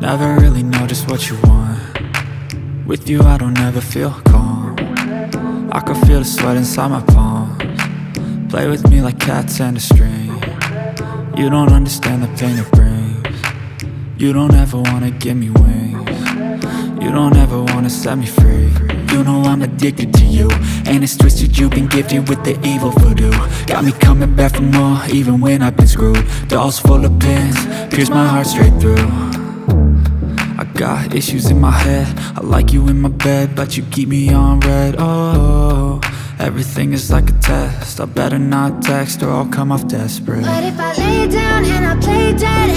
never really know just what you want. With you I don't ever feel calm. I can feel the sweat inside my palms. Play with me like cats and a string. You don't understand the pain it brings. You don't ever wanna give me wings. You don't ever wanna set me free. You know I'm addicted to you, and it's twisted, you've been gifted with the evil voodoo. Got me coming back for more, even when I've been screwed. Dolls full of pins, pierce my heart straight through. I got issues in my head, I like you in my bed, but you keep me on red. Oh, everything is like a test, I better not text or I'll come off desperate. But if I lay down and I play dead